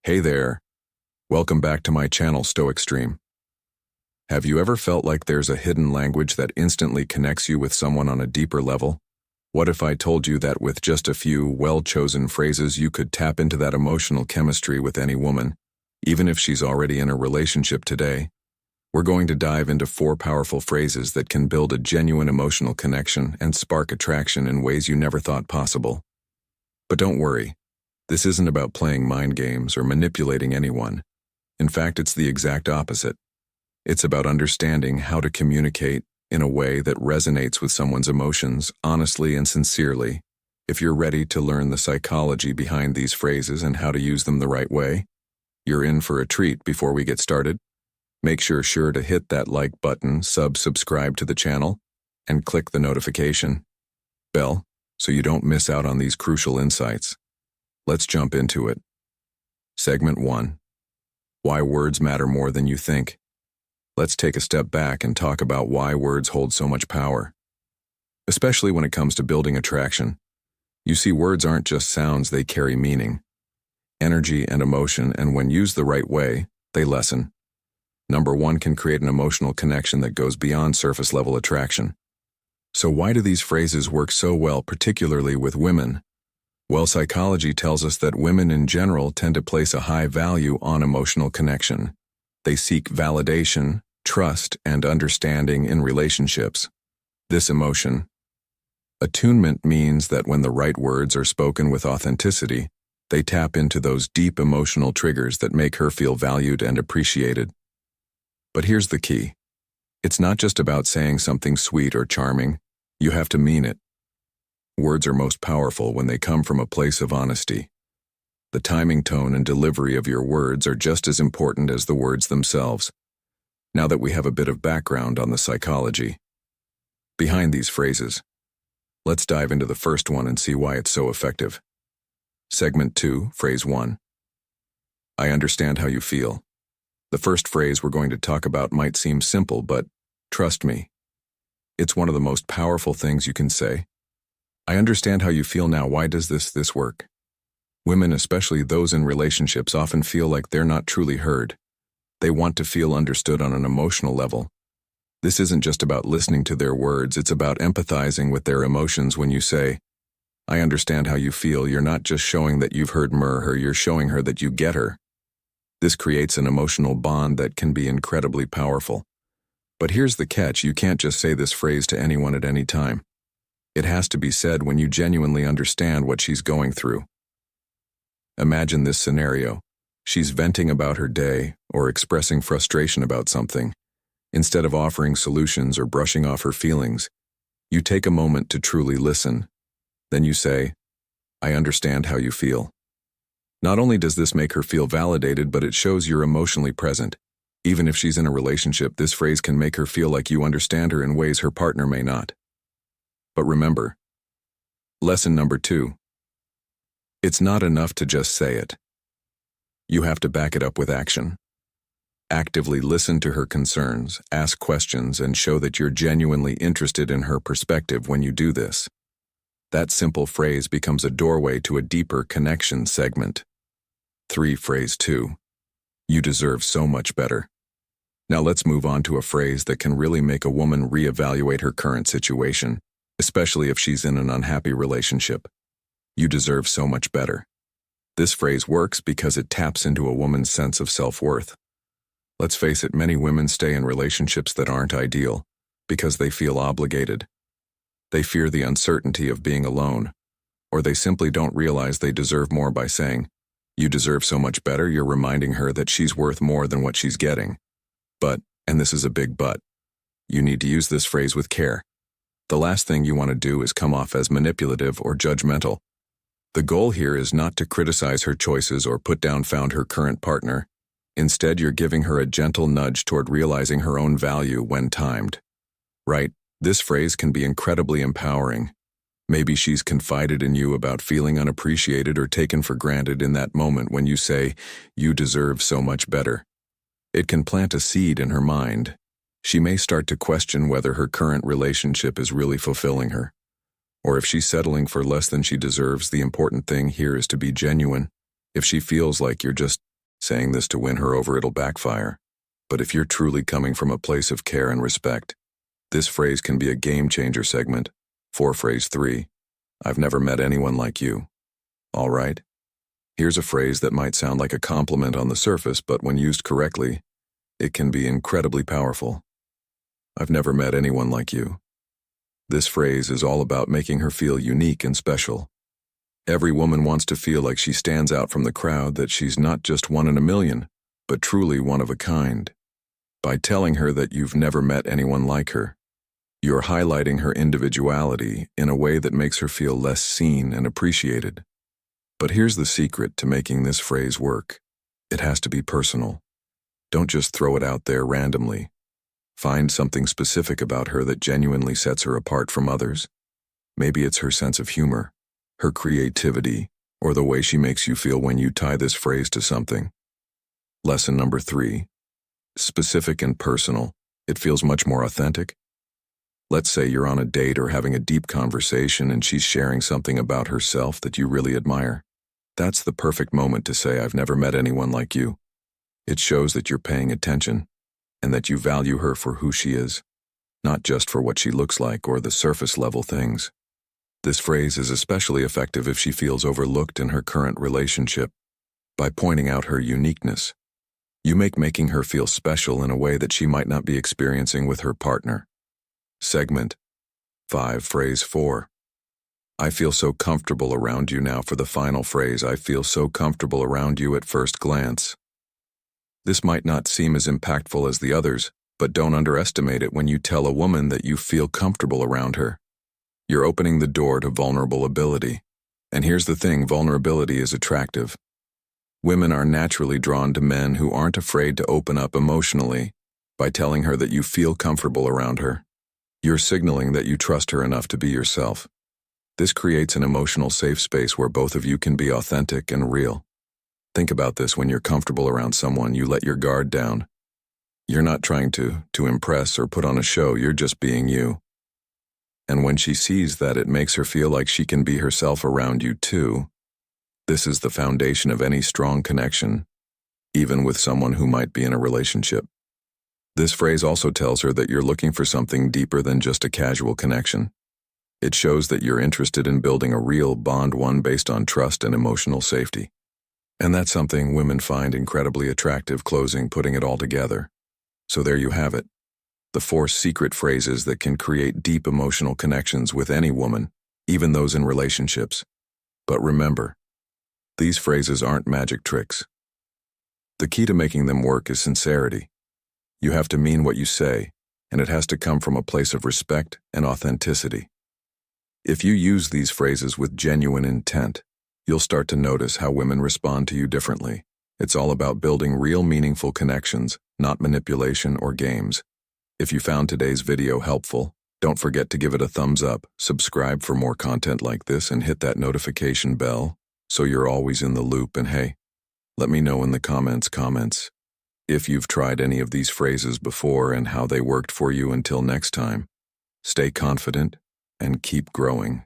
Hey there, welcome back to my channel Stoic Stream. Have you ever felt like there's a hidden language that instantly connects you with someone on a deeper level? What if I told you that with just a few well-chosen phrases you could tap into that emotional chemistry with any woman, even if she's already in a relationship today? We're going to dive into 4 powerful phrases that can build a genuine emotional connection and spark attraction in ways you never thought possible. But don't worry. This isn't about playing mind games or manipulating anyone. In fact, it's the exact opposite. It's about understanding how to communicate in a way that resonates with someone's emotions honestly and sincerely. If you're ready to learn the psychology behind these phrases and how to use them the right way, you're in for a treat. Before we get started, make sure to hit that like button, subscribe to the channel, and click the notification bell so you don't miss out on these crucial insights. Let's jump into it. Segment 1. Why words matter more than you think. Let's take a step back and talk about why words hold so much power, especially when it comes to building attraction. You see, words aren't just sounds, they carry meaning, energy, and emotion, and when used the right way, they lessen. Number 1 can create an emotional connection that goes beyond surface-level attraction. So why do these phrases work so well, particularly with women? Well, psychology tells us that women in general tend to place a high value on emotional connection. They seek validation, trust, and understanding in relationships. This emotion attunement means that when the right words are spoken with authenticity, they tap into those deep emotional triggers that make her feel valued and appreciated. But here's the key. It's not just about saying something sweet or charming. You have to mean it. Words are most powerful when they come from a place of honesty. The timing, tone, and delivery of your words are just as important as the words themselves. Now that we have a bit of background on the psychology behind these phrases, let's dive into the first one and see why it's so effective. Segment 2, Phrase 1. I understand how you feel. The first phrase we're going to talk about might seem simple, but trust me, it's one of the most powerful things you can say. I understand how you feel now. Why does this work? Women, especially those in relationships, often feel like they're not truly heard. They want to feel understood on an emotional level. This isn't just about listening to their words, it's about empathizing with their emotions. When you say, I understand how you feel, you're not just showing that you've heard her, you're showing her that you get her. This creates an emotional bond that can be incredibly powerful. But here's the catch, you can't just say this phrase to anyone at any time. It has to be said when you genuinely understand what she's going through. Imagine this scenario. She's venting about her day or expressing frustration about something. Instead of offering solutions or brushing off her feelings, you take a moment to truly listen. Then you say, I understand how you feel. Not only does this make her feel validated, but it shows you're emotionally present. Even if she's in a relationship, this phrase can make her feel like you understand her in ways her partner may not. But remember, lesson number 2. It's not enough to just say it. You have to back it up with action. Actively listen to her concerns, ask questions, and show that you're genuinely interested in her perspective. When you do this, that simple phrase becomes a doorway to a deeper connection. Segment 3, Phrase 2. You deserve so much better. Now let's move on to a phrase that can really make a woman reevaluate her current situation, especially if she's in an unhappy relationship. You deserve so much better. This phrase works because it taps into a woman's sense of self-worth. Let's face it, many women stay in relationships that aren't ideal because they feel obligated. They fear the uncertainty of being alone, or they simply don't realize they deserve more. By saying, you deserve so much better, you're reminding her that she's worth more than what she's getting. But, and this is a big but, you need to use this phrase with care. The last thing you want to do is come off as manipulative or judgmental. The goal here is not to criticize her choices or put down her current partner. Instead, you're giving her a gentle nudge toward realizing her own value when timed. Right? This phrase can be incredibly empowering. Maybe she's confided in you about feeling unappreciated or taken for granted. In that moment when you say, you deserve so much better, it can plant a seed in her mind. She may start to question whether her current relationship is really fulfilling her, or if she's settling for less than she deserves. The important thing here is to be genuine. If she feels like you're just Saying this to win her over, it'll backfire. But if you're truly coming from a place of care and respect, this phrase can be a game-changer. Segment 4, phrase 3. I've never met anyone like you. All right? Here's a phrase that might sound like a compliment on the surface, but when used correctly, it can be incredibly powerful. I've never met anyone like you. This phrase is all about making her feel unique and special. Every woman wants to feel like she stands out from the crowd, that she's not just one in a million, but truly one of a kind. By telling her that you've never met anyone like her, you're highlighting her individuality in a way that makes her feel less seen and appreciated. But here's the secret to making this phrase work. It has to be personal. Don't just throw it out there randomly. Find something specific about her that genuinely sets her apart from others. Maybe it's her sense of humor, her creativity, or the way she makes you feel when you tie this phrase to something. Lesson number 3. Specific and personal. It feels much more authentic. Let's say you're on a date or having a deep conversation and she's sharing something about herself that you really admire. That's the perfect moment to say, I've never met anyone like you. It shows that you're paying attention and that you value her for who she is, not just for what she looks like or the surface level things. This phrase is especially effective if she feels overlooked in her current relationship. By pointing out her uniqueness, you making her feel special in a way that she might not be experiencing with her partner. Segment 5, phrase 4. I feel so comfortable around you. Now for the final phrase, I feel so comfortable around you at first glance. This might not seem as impactful as the others, but don't underestimate it when you tell a woman that you feel comfortable around her. You're opening the door to vulnerable ability. And here's the thing, vulnerability is attractive. Women are naturally drawn to men who aren't afraid to open up emotionally. By telling her that you feel comfortable around her, you're signaling that you trust her enough to be yourself. This creates an emotional safe space where both of you can be authentic and real. Think about this: when you're comfortable around someone, you let your guard down. You're not trying to impress or put on a show, you're just being you. And when she sees that, it makes her feel like she can be herself around you too. This is the foundation of any strong connection, even with someone who might be in a relationship. This phrase also tells her that you're looking for something deeper than just a casual connection. It shows that you're interested in building a real bond, one based on trust and emotional safety. And that's something women find incredibly attractive, putting it all together. So there you have it. The 4 secret phrases that can create deep emotional connections with any woman, even those in relationships. But remember, these phrases aren't magic tricks. The key to making them work is sincerity. You have to mean what you say, and it has to come from a place of respect and authenticity. If you use these phrases with genuine intent, you'll start to notice how women respond to you differently. It's all about building real, meaningful connections, not manipulation or games. If you found today's video helpful, don't forget to give it a thumbs up, subscribe for more content like this, and hit that notification bell so you're always in the loop. And hey, let me know in the comments if you've tried any of these phrases before and how they worked for you. Until next time, stay confident and keep growing.